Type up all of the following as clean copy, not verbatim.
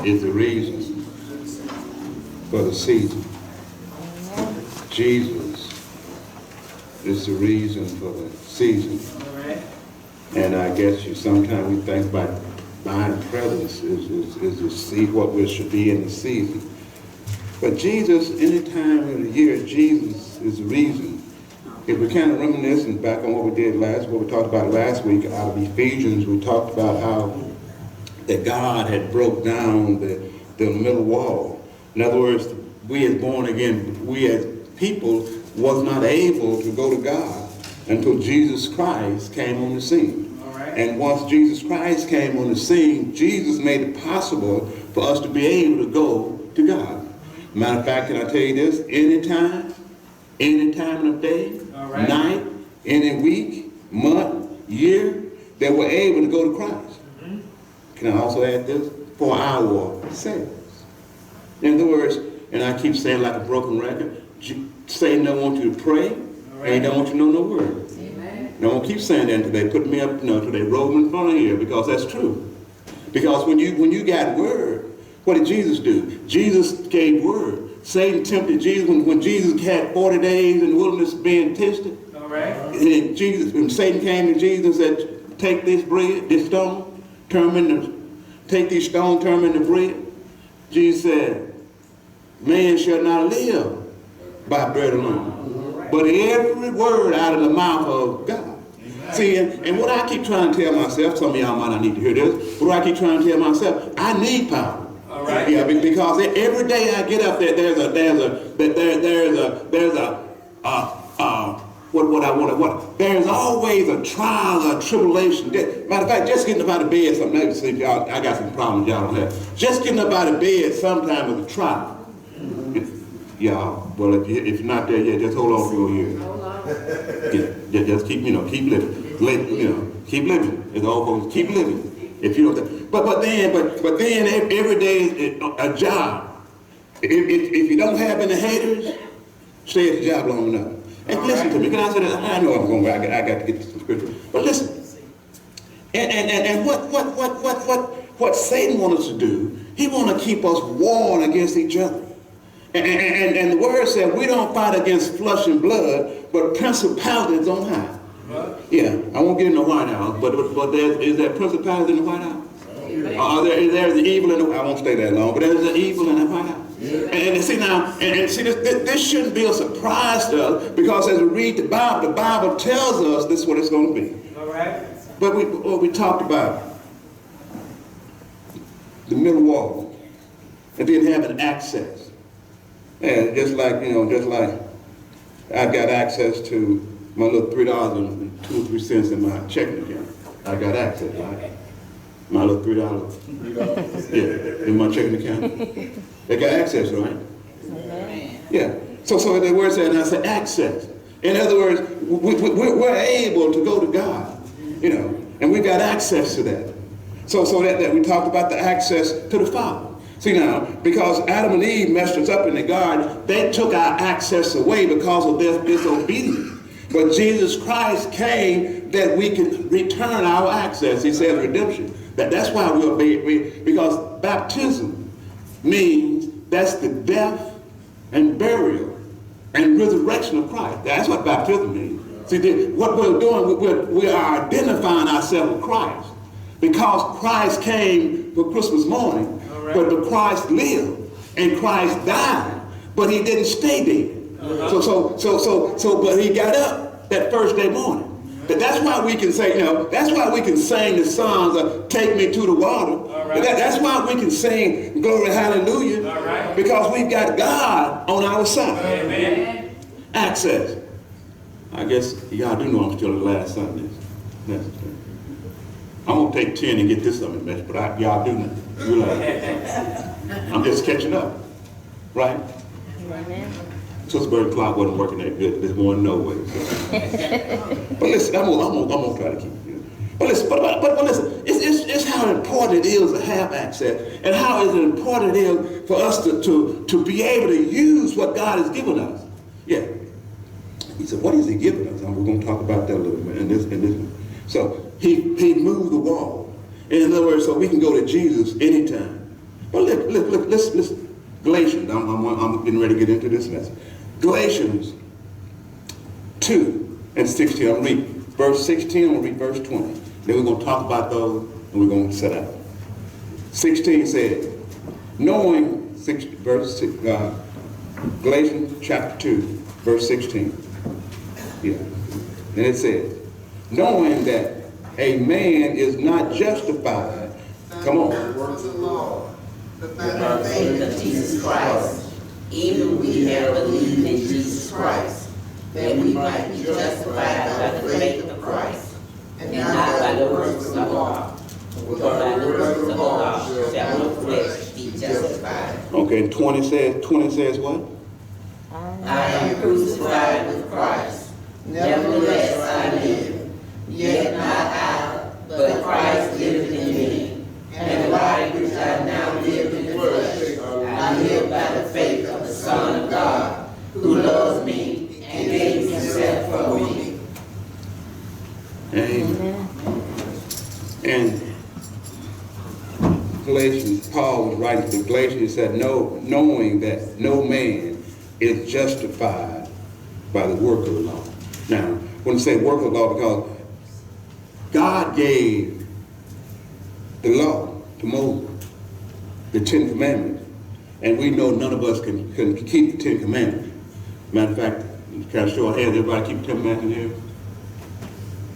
is the reason for the season. Jesus is the reason for the season. And I guess sometimes we think about divine presence is to see what we should be in the season. But Jesus, any time of the year, Jesus is the reason. If we kind of reminisce back on what we talked about last week out of Ephesians, we talked about how that God had broke down the middle wall. In other words, we as born again, we as people was not able to go to God until Jesus Christ came on the scene. And once Jesus Christ came on the scene, Jesus made it possible for us to be able to go to God. Matter of fact, can I tell you this? Any time of day, night, any week, month, year, they were able to go to Christ. Can I also add this? For our sakes. In other words, and I keep saying like a broken record, Satan don't want you to pray, and he don't want you to know no word. Don't keep saying that until they put me up, until they roll me in front of here, because that's true. Because when you got word, what did Jesus do? Jesus gave word. Satan tempted Jesus when Jesus had 40 days in the wilderness being tested. And when Satan came to Jesus and said, take this bread, this stone, take these stones, turn them into bread. Jesus said, man shall not live by bread alone, but every word out of the mouth of God. See, and what I keep trying to tell myself, some of y'all might not need to hear this, but what I keep trying to tell myself, I need power. Yeah, because every day I get up there, there's always a trial or a tribulation. Matter of fact, just getting up out of bed, maybe see y'all, I got some problems y'all don't have. Just getting up out of bed sometimes is a trial. Y'all, well, if you're not there yet, just hold on for a year. Just keep living. Keep living. It's all folks, keep living. If you don't, but then every day is a job. If you don't have any haters, stay at the job long enough. And listen to me. Can I say that? I know I'm going. I got to get to some scripture. But listen. And what Satan wants us to do? He wants to keep us warring against each other. And the word said we don't fight against flesh and blood, but principalities on high. Yeah, I won't get in the White House, but is there principalities in the White House? There's the evil in the, I won't stay that long, but there's the evil in the White House. And see now, and see this shouldn't be a surprise to us, because as we read the Bible tells us this is what it's going to be. All right. But we talked about the middle wall and then having access. And just like I've got access to my little $3 and 2 or 3 cents in my checking account. I got access, right? My little $3. Yeah, in my checking account. They got access, right? Yeah. So the word said, and I said access. In other words, we're able to go to God, and we got access to that. So that we talked about the access to the Father. See now, because Adam and Eve messed us up in the garden, they took our access away because of their disobedience. But Jesus Christ came that we can return our access. He says redemption. That's why because baptism means that's the death and burial and resurrection of Christ. That's what baptism means. See, what we're doing, we are identifying ourselves with Christ. Because Christ came for Christmas morning, but Christ lived and Christ died, but he didn't stay dead. But he got up that first day morning. But that's why we can say, that's why we can sing the songs of "Take Me to the Water." That's why we can sing "Glory Hallelujah," because we've got God on our side. Amen. Access. I guess y'all do know I'm still the last Sunday. I'm gonna take 10 and get this Sunday message, but y'all do know. I'm just catching up, right? Amen. Toothsbury clock wasn't working that good this morning, no way. But listen, I'm gonna try to keep it. But listen, it's how important it is to have access, and how important it is for us to be able to use what God has given us. Yeah. He said, what is he giving us? And we're going to talk about that a little bit in this one. So he moved the wall. In other words, so we can go to Jesus anytime. But let's Galatians, I'm getting ready to get into this message. Galatians 2 and 16, I'm going to read verse 16, I'm going to read verse 20. Then we're going to talk about those, and we're going to set out. 16 said, knowing, Galatians chapter 2, verse 16. Yeah. And it says, knowing that a man is not justified, come on. Works of law, but by the faith of Jesus Christ, even we have believed in Jesus Christ, that we might be justified by the faith of Christ, and not by the works of the law. For by the works of the law shall no flesh be justified. Okay, 20 says what? I am crucified with Christ. Nevertheless I live, yet not I, but Christ liveth in me. And the life which I now live in the flesh, I live by the faith of the Son of God, who loves me and gave himself for me. Amen. And Galatians, Paul was writing to the Galatians, he said, knowing that no man is justified by the work of the law. Now, when I say work of the law, because God gave the law to Moses, the 10 Commandments, and we know none of us can keep the 10 Commandments. Matter of fact, can I show of hands, everybody keep the 10 Commandments in here?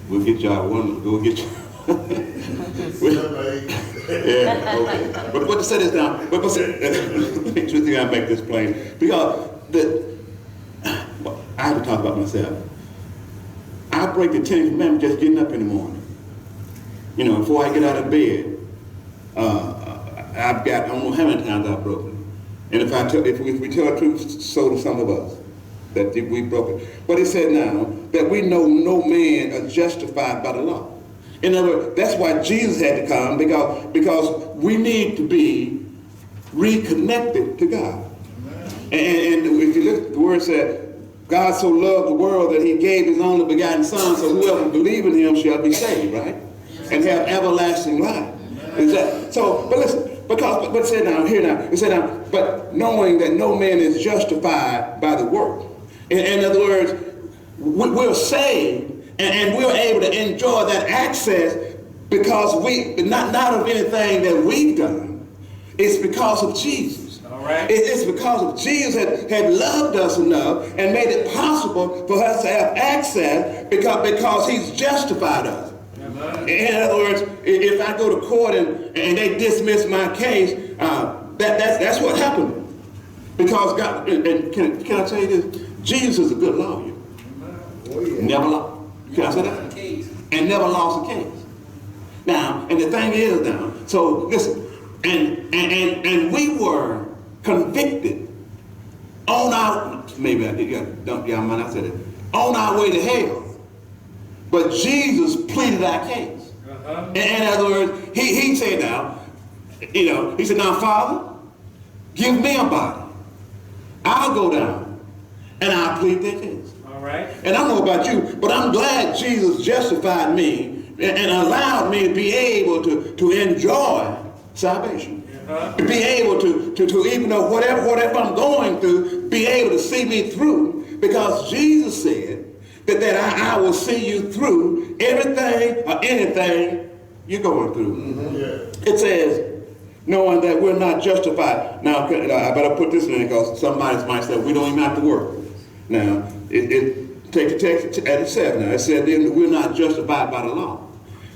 We'll get y'all one, we'll get you. Yeah, okay. But to say this down, but I make this plain. Because I have to talk about myself. I break the 10 Commandments just getting up in the morning. You know, before I get out of bed, I don't know how many times I've broken it. And if we tell the truth, so do some of us, that we broke it. But it said now that we know no man is justified by the law. In other words, that's why Jesus had to come, because we need to be reconnected to God. And if you look, the word said, God so loved the world that he gave his only begotten Son, so whoever believes in him shall be saved, right? And have everlasting life. Is that so? But listen, but it said now, here now, it said now, but knowing that no man is justified by the work. In other words, we're saved and we're able to enjoy that access because not of anything that we've done. It's because of Jesus. All right. It's because of Jesus had loved us enough and made it possible for us to have access because he's justified us. In other words, if I go to court and they dismiss my case, that's what happened. Because God, and can I tell you this? Jesus is a good lawyer. Oh, yeah. Never lost. Can I say that? And never lost a case. Now, and the thing is now, so listen, and we were convicted on our, maybe I did, don't y'all mind I said it, on our way to hell. But Jesus pleaded our case. In other words, he said now, he said, now Father, give me a body. I'll go down and I'll plead their case. All right. And I don't know about you, but I'm glad Jesus justified me and allowed me to be able to enjoy salvation. To be able to even though whatever I'm going through, be able to see me through, because Jesus said that I will see you through everything or anything you're going through. Mm-hmm. Yeah. It says, knowing that we're not justified. Now, I better put this in there because somebody might say, we don't even have to work. Now, take the text at itself now. It said we're not justified by the law.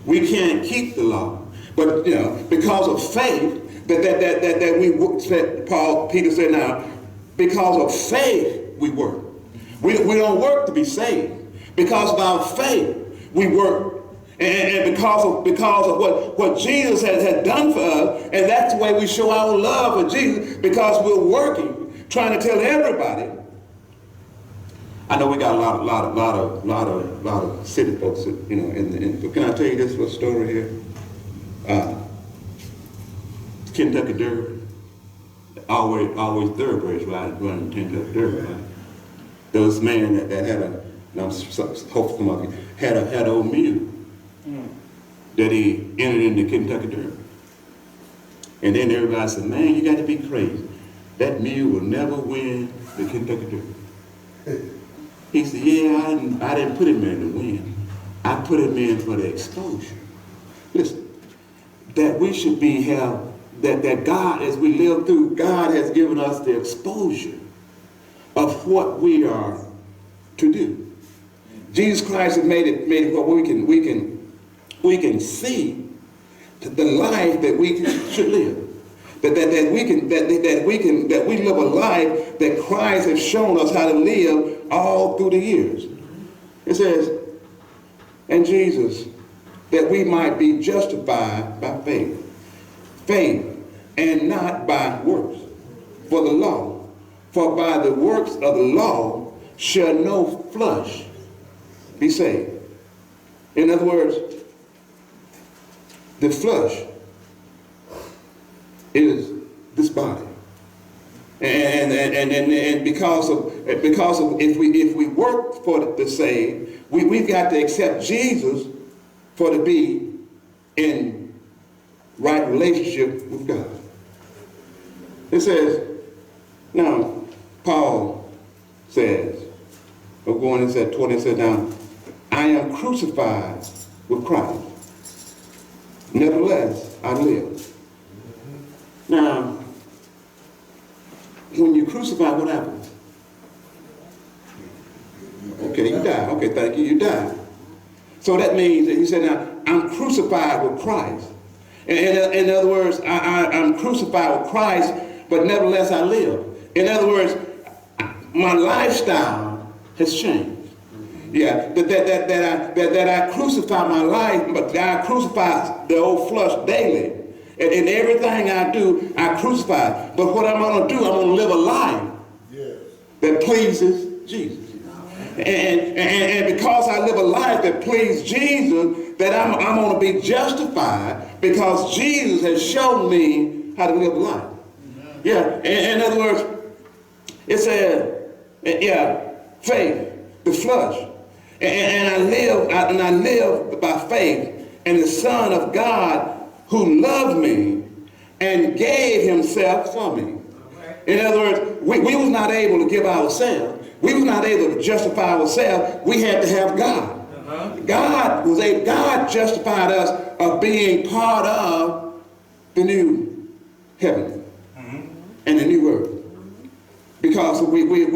We can't keep the law. But, because of faith, Peter said now, because of faith we work. We don't work to be saved. Because of our faith, we work. And because of what Jesus had done for us, and that's the way we show our love for Jesus, because we're working, trying to tell everybody. I know we got a lot of city folks, but can I tell you this little story here? Kentucky Derby, always thoroughbreds running Kentucky Derby. Right? There was a man that had had an old mule that he entered into Kentucky Derby. And then everybody said, man, you got to be crazy. That mule will never win the Kentucky Derby. He said, yeah, I didn't put him in to win. I put him in for the exposure. Listen, that we should that God, as we live through, God has given us the exposure of what we are to do. Jesus Christ has made it what we can see the life that we should live. That we live a life that Christ has shown us how to live all through the years. It says, and Jesus, that we might be justified by faith. Faith, and not by works. For the law, for by the works of the law shall no flesh be saved. In other words, the flesh is this body. And because of if we work for the saved, we've got to accept Jesus for to be in right relationship with God. It says, now Paul says, we're going and said 20, it says, now I am crucified with Christ. Nevertheless, I live. Now, when you crucify, what happens? Okay, you die. Okay, thank you, you die. So that means that he said, now, I'm crucified with Christ. In other words, I'm crucified with Christ, but nevertheless I live. In other words, my lifestyle has changed. Yeah, that I crucify my life, but I crucify the old flesh daily. And in everything I do, I crucify. But what I'm going to do, I'm going to live a life that pleases Jesus. And because I live a life that pleases Jesus, that I'm going to be justified because Jesus has shown me how to live a life. Yeah, in other words, it said, faith, the flesh. And I live by faith in the Son of God who loved me and gave himself for me. In other words, we was not able to give ourselves. We was not able to justify ourselves. We had to have God. God justified us of being part of the new heaven and the new earth. Because we was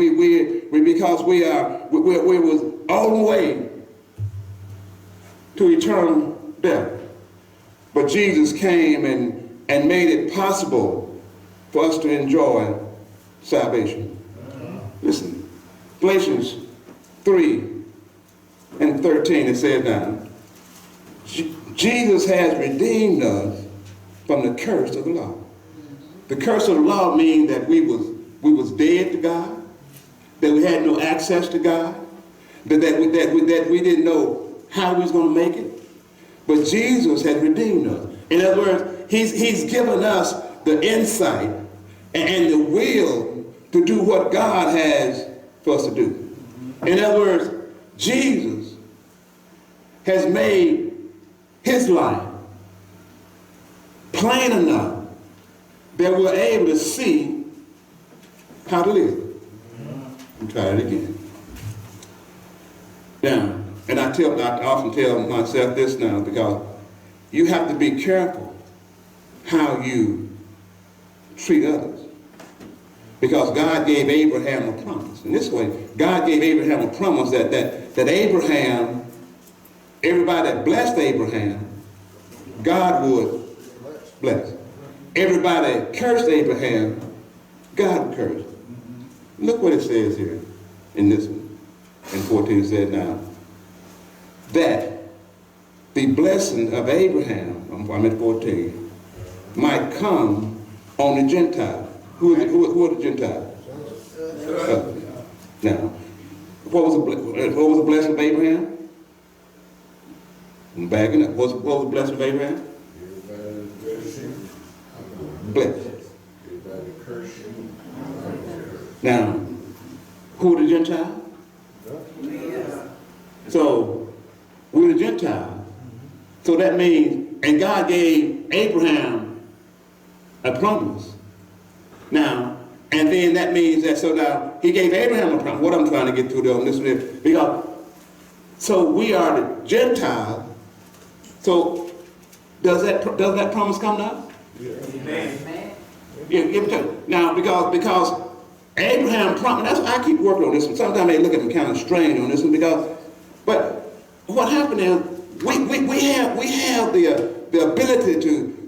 all the way to eternal death. But Jesus came and made it possible for us to enjoy salvation. Listen, Galatians 3:13, it says now, Jesus has redeemed us from the curse of the law. The curse of the law means that we was dead to God, that we had no access to God, that we didn't know how we was going to make it. But Jesus had redeemed us. In other words, he's given us the insight and the will to do what God has for us to do. In other words, Jesus has made his life plain enough that we're able to see how to live. I'll try it again. Now, and I often tell myself this now, because you have to be careful how you treat others. Because God gave Abraham a promise. In this way, God gave Abraham a promise that Abraham, everybody that blessed Abraham, God would bless. Everybody that cursed Abraham, God would curse. Look what it says here in this one. In 14 it said now, that the blessing of Abraham, I'm at 14, might come on the Gentiles. Who are the Gentiles? Now, what was the blessing of Abraham? I'm backing up. What was the blessing of Abraham? Blessed. Now, who are the Gentiles? So, we're the Gentiles. So that means, and God gave Abraham a promise. Now, and then that means that, so now, he gave Abraham a promise. What I'm trying to get through there on this one is, because, so we are the Gentiles, so does that promise come now? Amen. Yeah, now, because Abraham promised, that's why I keep working on this one. Sometimes they look at me kind of strange on this one, but what happened is, we have the ability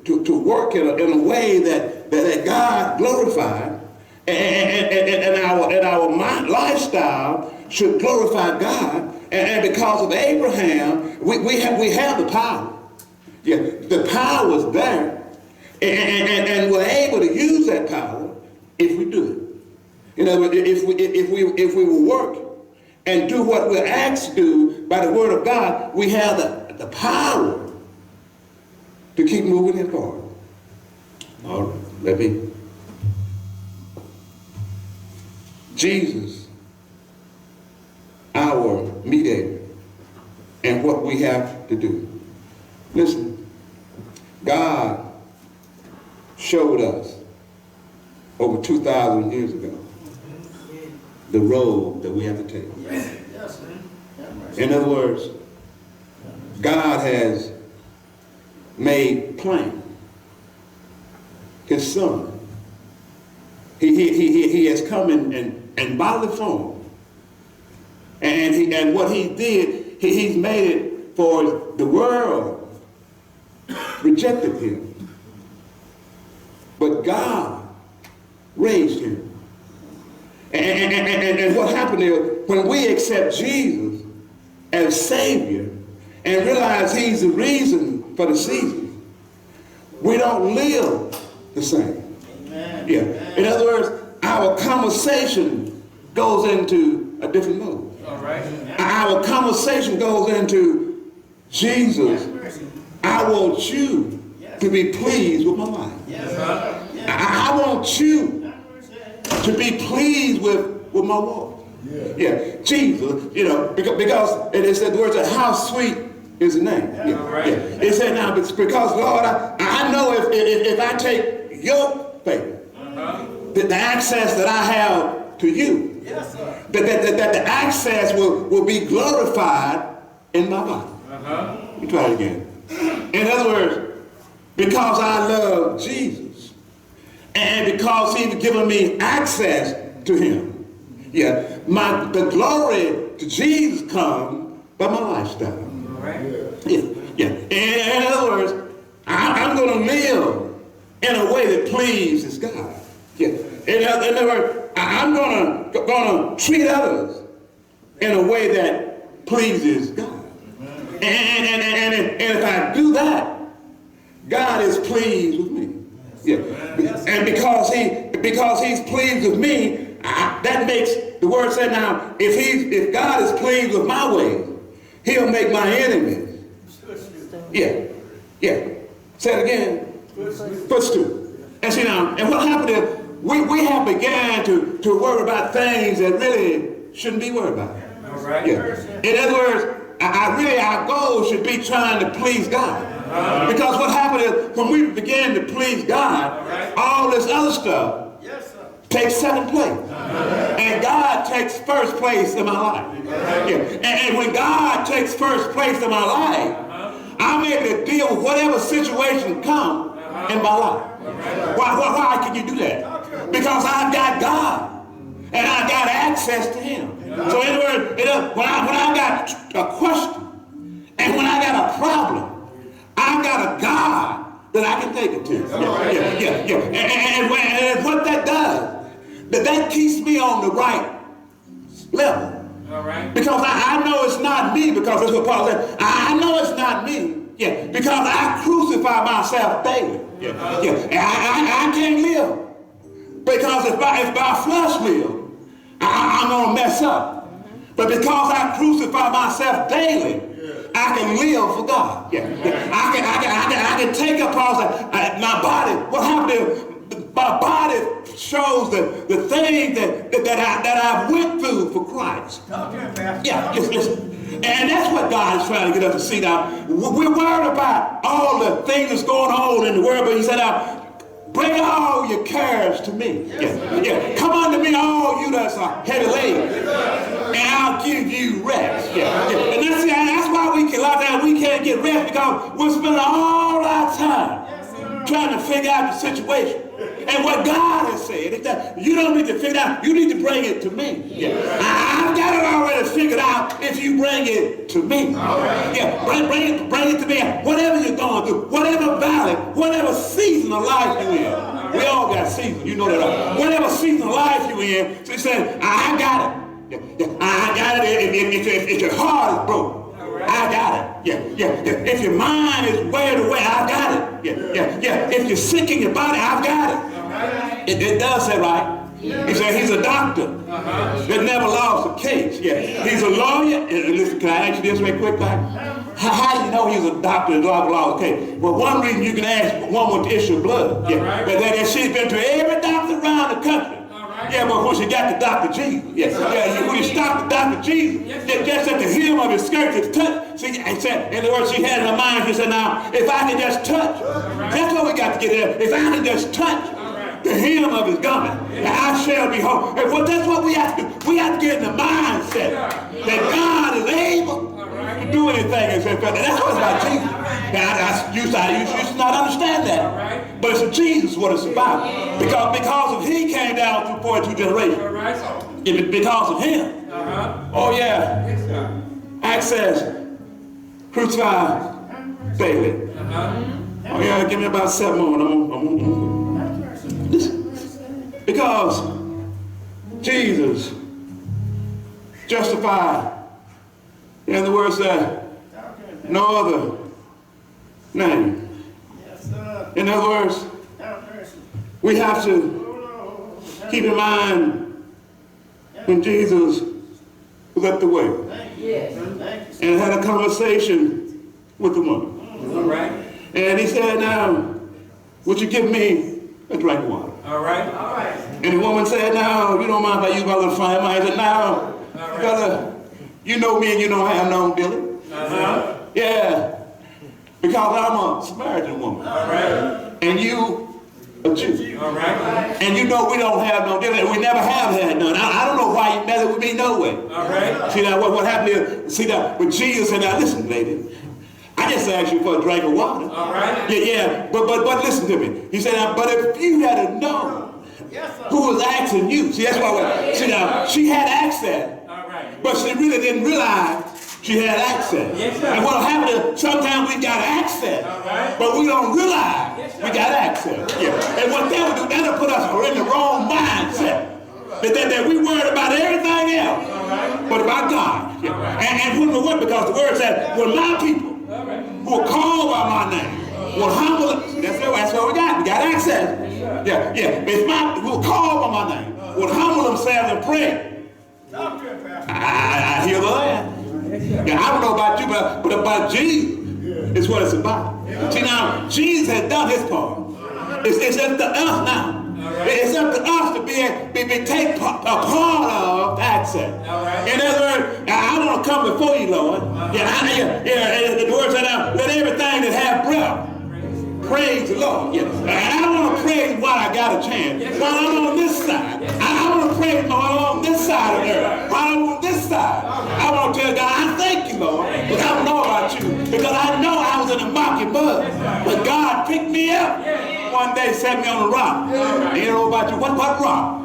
to work in a way that God glorified, and our lifestyle should glorify God. And because of Abraham, we have the power. Yeah, the power is there, and we're able to use that power if we do it. You know, if we will work and do what we're asked to do by the word of God, we have the power to keep moving it forward. All right, let me. Jesus, our mediator, and what we have to do. Listen, God showed us over 2,000 years ago the road that we have to take. In other words, God has made plain his son. He has come in bodily form. And what he did, he's made it for the world rejected him. But God raised him. And what happened is, when we accept Jesus as Savior and realize he's the reason for the season, we don't live the same. Amen. Yeah. In other words, our conversation goes into a different mode. All right. Our conversation goes into, Jesus, I want you to be pleased with my life. I want you to be pleased with my walk. Yeah, Jesus, you know, because it said the words that how sweet is the name. It said now, because Lord, I know if I take your favor, that the access that I have to you, that the access will be glorified in my life. Let me try it again. In other words, because I love Jesus, and because he's given me access to him, the glory to Jesus comes by my lifestyle. In other words, I'm going to live in a way that pleases God. In other words, I'm going to treat others in a way that pleases God. And if I do that, God is pleased with me. And because he's pleased with me, that makes the word say now, if God is pleased with my ways, he'll make my enemies. Say it again. Footstool. And see now, and what happened is we have began to worry about things that really shouldn't be worried about. In other words, our goal should be trying to please God. Because what happened is when we begin to please God, all this other stuff takes second place. And God takes first place in my life. And when God takes first place in my life, I'm able to deal with whatever situation comes in my life. Why can you do that? Because I've got God and I've got access to him. So in other words, when I got a question and when I got a problem, I've got a God that I can take it to. And what that does, that keeps me on the right level. Because I know it's not me, because that's what Paul said. I know it's not me. Because I crucify myself daily. I can't live. Because if my flesh live, I'm going to mess up. But because I crucify myself daily, I can live for God. I can take up my body. What happened is my body shows the things that I went through for Christ. Listen. And that's what God is trying to get us to see now. We're worried about all the things that's going on in the world, but he said, now, bring all your cares to me. Come unto me, all you that's heavy laden, and I'll give you rest. And that's why we can, a lot of times we can't get rest, because we're spending all our time trying to figure out the situation. And what God has said is that you don't need to figure it out, you need to bring it to me. I've got it already figured out if you bring it to me. Bring it to me. Whatever you're going through, whatever valley, whatever season of life you're in. We all got seasons, you know that. Whatever season of life you're in, she said, I got it. I got it. If your heart is broken, I got it. If your mind is weighed away, I got it. If you're sick in your body, I've got it. It does say right. He said he's a doctor that never lost a case. He's a lawyer. And listen, can I ask you this real quick? How do you know he's a doctor that never lost a case? Well, one reason you can ask one with the issue of blood. But that she's been to every doctor around the country. But when she got to Dr. Jesus, when she stopped to Dr. Jesus, just at the hem of his skirt, to touch. See, in other words, she had in her mind, she said, now, if I can just touch, that's what we got to get there. If I can just touch the hem of his garment, I shall be whole. And that's what we have to do. We have to get in the mindset that God is able to do anything. That's what it's about Jesus. You used to not understand that. But it's a Jesus what it's about. Because of he came down through 42 generations. Because of him. Oh yeah. Access crucified daily. Oh yeah, give me about 7 more. Listen. Because Jesus justified, in the words that no other name. In other words, we have to keep in mind when Jesus was at the well and had a conversation with the woman. And he said, now, would you give me a drink of water? And the woman said, now, you don't mind if I use my little fine mind. He said, now, brother, you know me and you don't have no dealing. Yeah. Because I'm a Samaritan woman. And you a Jew. And you know we don't have no dealing. We never have had none. I don't know why you met with me no way. See now what happened is, see that with Jesus said, now listen, lady, I just asked you for a drink of water. But listen to me. He said, now, but if you had known who was asking you, see that's why see now she had access. But she really didn't realize she had access. And what'll happen is sometimes we got access, but we don't realize we got access. And what that will do, that'll put us in the wrong mindset. That we worried about everything else, but about God. And when what? Because the word said, when my people who are called by my name will humble it. That's what we got. We got access. If my who are called by my name will humble themselves and pray. I hear the land. I don't know about you, but about Jesus is what it's about. See now, Jesus has done his part. It's up to us now. It's up to us to take a part of access. In other words, I want to come before you, Lord. The word said, let everything that have breath praise the Lord. And I want to praise while I got a chance. While I'm on this side. I want to praise while I'm on this side of the earth. While I'm on this side. I want to tell God, I thank you, Lord. Because I don't know about you. Because I know I was in the mucky mud. But God picked me up. One day set me on a rock. And you know about you, what rock?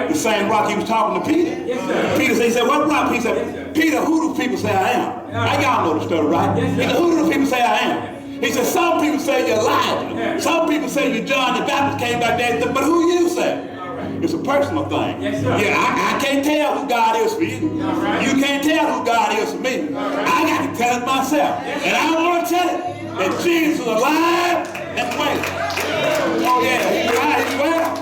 The same rock he was talking to Peter. Peter said, he said, what rock? He said, Peter, who do people say I am? Y'all know the story, right? He said, who do people say I am? He said, some people say you're Elijah. Some people say you're John the Baptist came back there. But who you say? It's a personal thing. I can't tell who God is for you. You can't tell who God is for me. I got to tell it myself. And I want to tell it that Jesus is alive and waiting. Oh yeah, he's alive, he's well.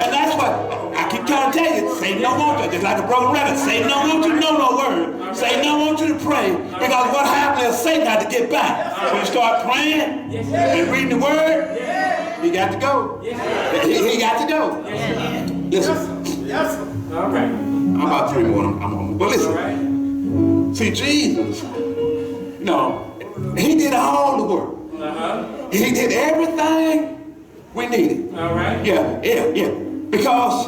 And that's what I keep trying to tell you. Satan don't want you. Just like a broken record. Satan don't want you to know no word. Satan don't want you to pray. Because what happened is Satan had to get back. When you start praying and reading the word, he got to go. He got to go. Listen. All right. I'm about 3 more. But listen. See, Jesus, he did all the work. He did everything We need it. All right. Yeah. Because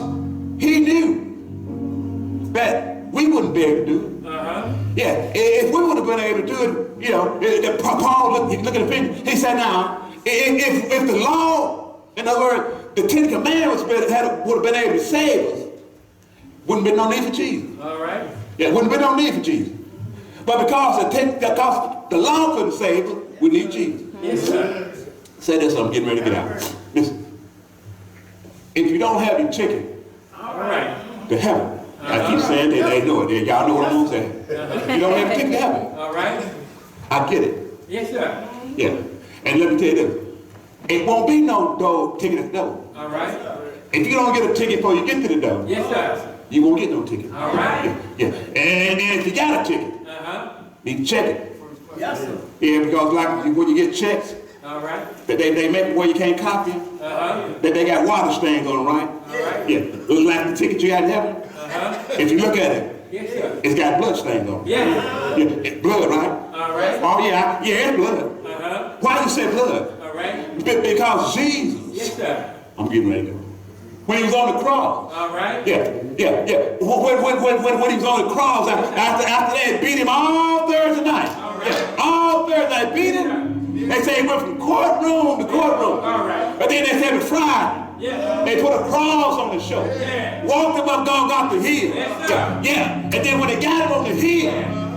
he knew that we wouldn't be able to do it. Yeah, if we would have been able to do it, you know, Paul look at the picture, he said, now, if the law, in other words, the Ten Commandments would have been able to save us, wouldn't be no need for Jesus. All right. Yeah, wouldn't be no need for Jesus. But because the law couldn't save us, we need Jesus. Yes, sir. Say this, I'm getting ready to get out. Listen, if you don't have your ticket All right. to heaven, I keep saying they know it. Y'all know what I'm saying. You don't have a ticket to heaven. All right. I get it. Yes, sir. Yeah. And let me tell you this. It won't be no ticket at the door. All right. If you don't get a ticket before you get to the door, Yes, sir. you won't get no ticket. All right. Yeah. And if you got a ticket, you need to check it. Yes, sir. Yeah, because like when you get checks, All right. they make it where you can't copy it. They got water stains on it, right? All right. Yeah. Looks like the ticket you got in heaven. If you look at it, Yes, sir. it's got blood stains on it. Yeah. Yeah, it's blood, right? All right. Oh yeah, it's blood. Why you say blood? All right. Because Jesus, Yes, sir. I'm getting ready to go. When he was on the cross. All right. Yeah. When he was on the cross, after they beat him all Thursday night. All right. Yeah, all Thursday night, beat him. They say he went from courtroom to courtroom. All right. But then they said the Friday. Yeah. They put a cross on his shoulder. Yeah. Walked him up, got the hill. Yes, sir. Yeah. And then when they got him on the hill,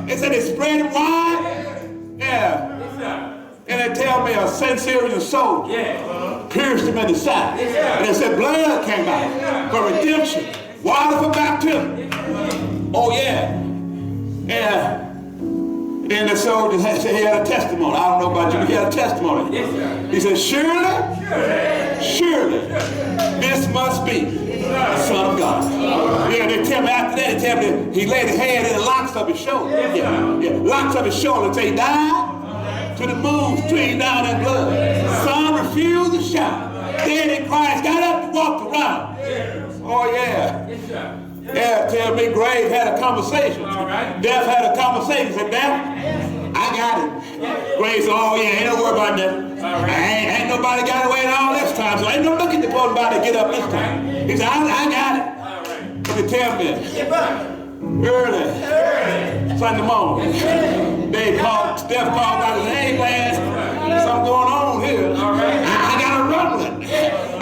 they said they spread him wide. Yeah. Yes, sir. And they tell me a centurion soldier Yeah. pierced him in the side. Yes, sir. And they said blood came out for redemption. Water for baptism. Oh yeah. Yeah. Then the soldier said he had a testimony. I don't know about you, but he had a testimony. Yes, sir. He said, surely, this must be the Son of God. Yeah, they tell me after that, they tell me he laid his hand in the locks of his shoulder. Yeah, locks of his shoulder. Say, he died to the moon, streamed down in blood. Son refused to shout. Then in Christ got up and walked around. Oh yeah. Yes, sir. Yeah, tell me grave had a conversation. All right. Death had a conversation. Said, Death, I got it. Grave said, oh yeah, ain't no worry about that. All right. Ain't nobody got away at all this time, so ain't no looking to put nobody to get up this time. He said, I got it. All right. But they tell me, early Sunday morning, Death called out his hey man, something going on here. All right. I got a rumbling.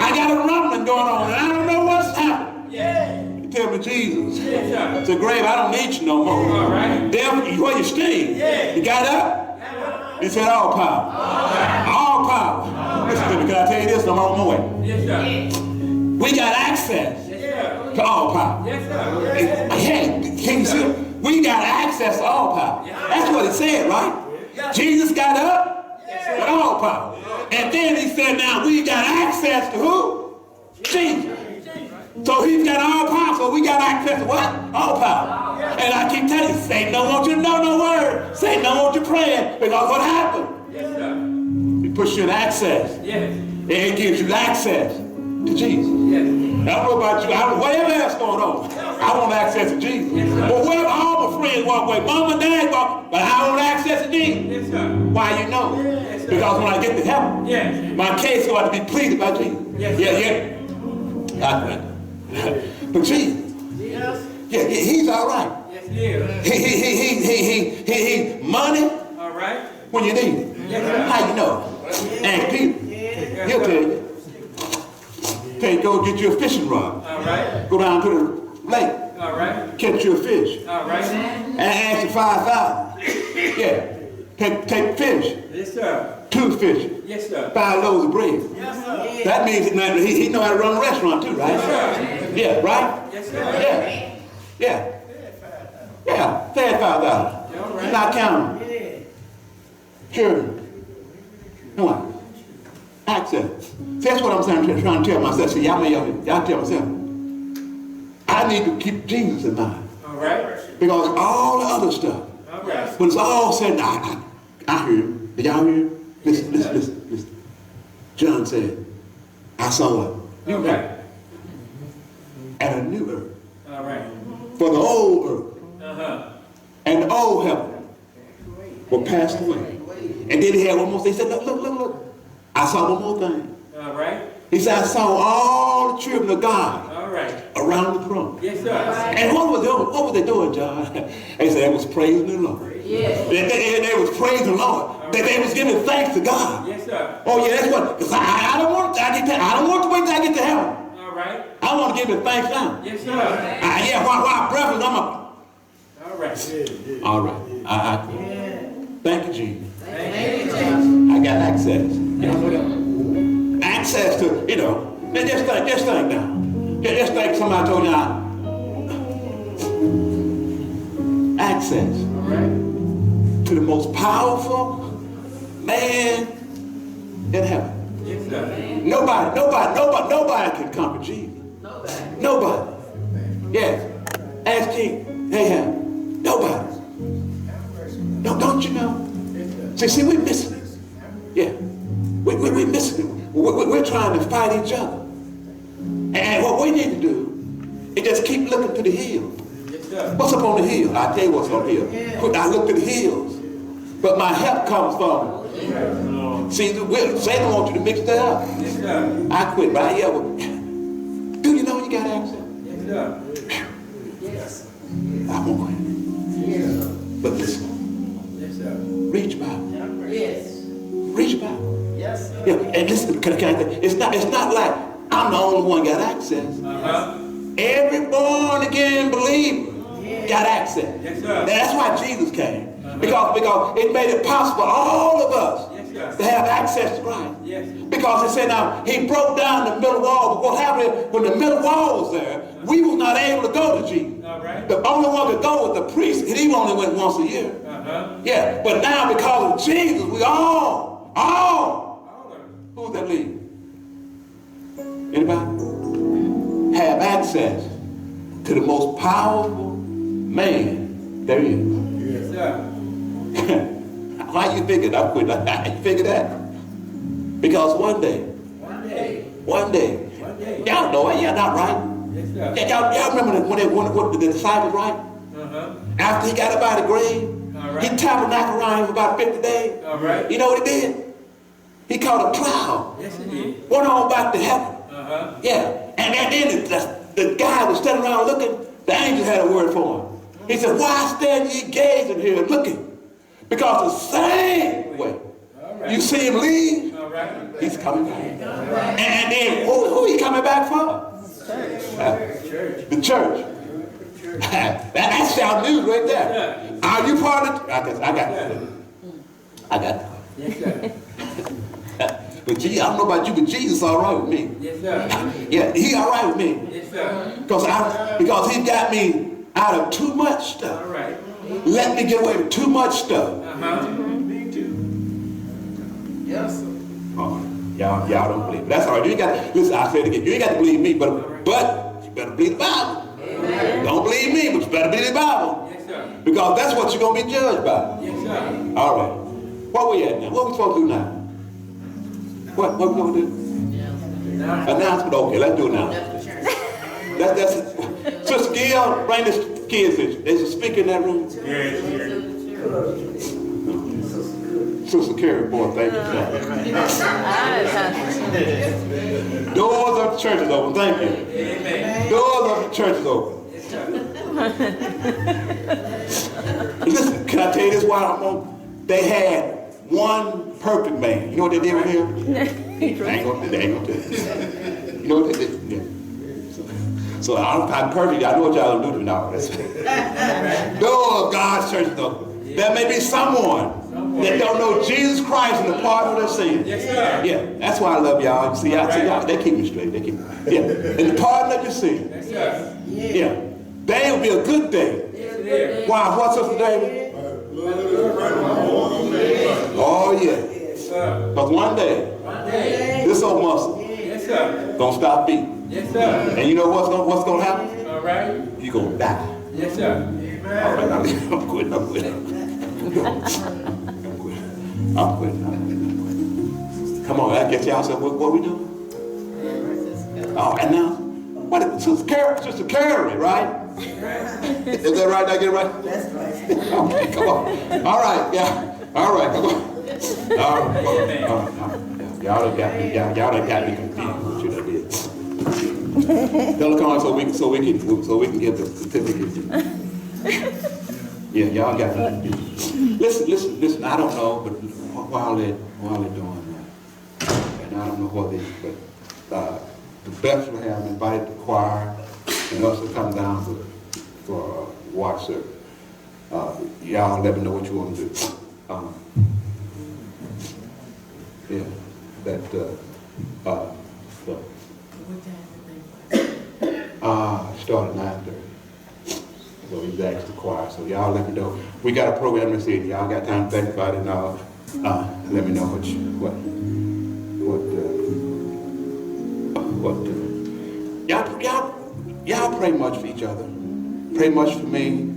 I got a rumbling going on, and I don't know what's happening. Yeah. Tell me, Jesus. Yes, sir. Said, grave, I don't need you no more. All right. Devil, where you stay? You got up? He said, all power. All power. Listen to me, can I tell you this? I'm on my way. Yes, sir. We got access Yes, sir. to all power. Yes, sir. Hey, can you see it? We got access to all power. That's what it said, right? Jesus got up with all power. And then he said, now we got access to who? Jesus. So he's got all power, so we got access to what? All power. And I keep telling you, Satan don't want you to know no word. Satan don't want you praying, because what happened? Yes, sir. He puts you in access. Yes. And it gives you access to Jesus. Yes. I don't know about you, whatever else going on, I want access to Jesus. But wherever all my friends walk away, mom and dad walk, but I want access to Jesus. Yes, sir. Why you know? Because when I get to heaven, Yes. my case going to be pleaded by Jesus. Yes. Yeah. But Jesus, yeah, he's all right. Yes, he is. He money All right. when you need it. Yes, sir. How you know? Ask Peter. He'll tell you. Tell you, go get you a fishing rod. All right. Go down to the lake, All right. catch you a fish, All right. and ask you 5,000. Yeah. Take fish, Yes, sir. 2 fish, Yes, sir. 5 loaves of bread. Yes, sir. That means he know how to run a restaurant too, right? Yes, sir. Yeah, right? Yes, sir. Yeah. Fed 5,000. All right. Not counting. Sure. Come on. Access. See, that's what I'm saying, trying to tell myself. See, y'all tell myself. I need to keep Jesus in mind. All right. Because all the other stuff, All right. when it's all said, I hear him. Did y'all hear him? Listen. John said, I saw a new earth and a new earth. All right. For the old earth Uh-huh. and the old heaven were passed away. And then he had one more thing. He said, look. I saw one more thing. All right. He said, I saw all the children of God All right. around the throne. Yes, sir. And what was they doing, John? They said they was praising the Lord. Yes. They was praising the Lord. They was giving thanks to God. Yes, sir. Oh yeah, that's what. Because I don't want to wait till I get to heaven. All right. I want to give him thanks now. Yes, sir. Yeah, while breathless, All right. all right. Thank you, Jesus. Thank you. I got access. Y'all know that? Access to, just think now. Just think somebody told you access All right. to the most powerful man in heaven. Yes, sir. Nobody can conquer Jesus. Nobody. Yes. Ask King Ahab. Nobody. No, don't you know? See, we're missing it. Yeah. We're missing it. We're trying to fight each other. And what we need to do is just keep looking to the hills. Yes, sir. What's up on the hill? I'll tell you what's on the hill. I look to the hills. But my help comes from. See, Satan wants you to mix that up. Yes, sir. I quit right here. Do you know you got access? Yes, sir. Yes. I won't quit. Yes. But listen, Yes, sir. reach back. Yes. Reach back. Yes, sir. Yeah, and listen, can I it's not like I'm the only one got access. Uh-huh. Every born again believer got access. Yes, sir. That's why Jesus came. Because it made it possible for all of us Yes, sir. to have access to Christ. Yes. Because it said now, he broke down the middle wall. But what happened is, when the middle wall was there, we was not able to go to Jesus. All right. The only one could go was the priest, and he only went once a year. Uh-huh. Yeah, but now because of Jesus, we all, All of it. who's that lead? Anybody? Have access to the most powerful man there is. Yes, sir. Why you figure that? You figure that? Because one day, One day. y'all know it, y'all not right. Yes, sir. Y'all remember when the disciples, right? Uh-huh. After he got up out of the grave, All right. he tabernacled around him for about 50 days. All right. You know what he did? He caught a cloud, Yes, it is. went on back to heaven. Uh-huh. Yeah, and then the guy was standing around looking. The angel had a word for him. He said, "Why stand ye gazing here looking? Because the same way All right. you see him leave, All right. he's coming back." And then who he coming back for? Church. The church. That's sound news right there. Are you part of it? I got it. Yes, sir. But gee, I don't know about you, but Jesus all right with me. Yes, sir. Yeah, he all right with me. Yes, sir. Because he got me out of too much stuff. All right. Let me get away with too much stuff. Uh-huh. Me too. Yes, sir. Oh, y'all don't believe me. That's all right. You ain't got to, listen, I say it again. You ain't got to believe me, but you better believe the Bible. Amen. Don't believe me, but you better believe the Bible. Yes, sir. Because that's what you're going to be judged by. Yes, sir. All right. What we at now? What we supposed to do now? What we going to do? Announcement. Okay, let's do it now. That's it. Sister Gail, bring this kids in. There's a speaker in that room. Yes, yes. Sister Carrie, boy, thank you. Doors of the church is open. Thank you. Amen. Doors of the church is open. Yes, sir. Listen, can I tell you this while I'm on? They had one perfect man. You know what they did with him? They ain't gonna do this. You know what they did? Yeah. So I'm perfect. I know what y'all gonna do to me now. Door of God's church is open. There may be someone that don't know Jesus Christ and the pardon of their sins. Yes, sir. Yeah, that's why I love y'all. See, y'all, they keep me straight. Yeah, and the pardon of your sins. Yes, sir. Yeah, day will be a good day. Yes, it is. Why? What's Sister David? Oh yeah, Yes, sir. because one day One day. this old muscle Yes, sir. gonna stop beating, Yes, sir. and you know what's gonna happen? All right. You gonna die. Yes, sir. All right, I'm quitting. Come on, I guess y'all said, what we doing? Oh, and now, what is Sister Carrie, right? Is that right? Did I get it right? That's right. Okay, come on. All right, yeah. All right, come on. All right, come on. Y'all done got me, y'all done got me confused with you that did. Tell her come on so we can get the certificate. Yeah, y'all got me confused. Listen, I don't know, but while they're doing that, and I don't know what but the Bethlehem invited the choir and us to come down for watch service. Y'all let me know what you want to do. Yeah, start at 9:30. So he's asked the choir. So y'all let me know. We got a program this evening. Y'all got time to think about it now. Let me know y'all pray much for each other. Pray much for me.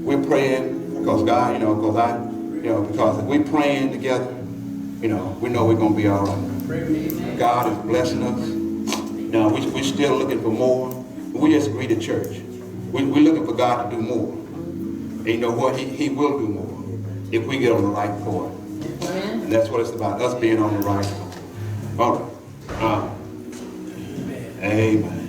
We're praying because God, because if we're praying together, we know we're going to be all right. God is blessing us. Now, we're still looking for more. We just agree to church. We're looking for God to do more. And you know what? He will do more if we get on the right course. And that's what it's about, us being on the right course. All right. Amen.